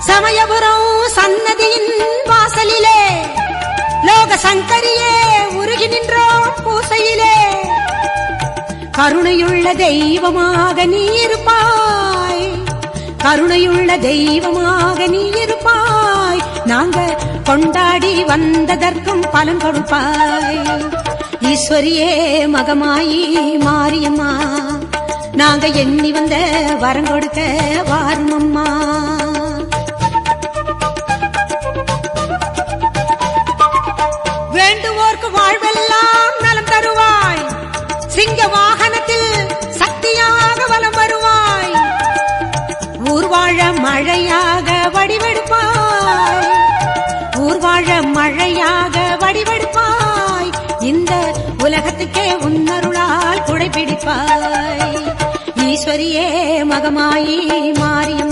சமயபுரம் சன்னதியின் வாசலிலே லோக சங்கரியே உருகி நின்றோம் பூசையிலே. கருணையுள்ள தெய்வமாக நீ இருப்பாய், கருணையுள்ள தெய்வமாக நீ இருப்பாய். நாங்க கொண்டாடி வந்ததற்கும் பலன் கொடுப்பாய். ஈஸ்வரியே மகமாயி மாரியம்மா, நாங்க எண்ணி வந்த வரம் கொடுக்க வாருமம்மா. வேண்டுவோர்க்கு வாழ்வெல்லாம் நலம் தருவாய், சிங்க வாகனத்தில் சக்தியாக வலம் வருவாய். ஊர்வாழ மழையாக வடிவெடுப்பாய், ஊர்வாழ மழையாக வடிவெடுப்பாய். இந்த உலகத்துக்கே உன்னருளால் குடை பிடிப்பாய். ஈஸ்வரியே மகமாயி மாரியம்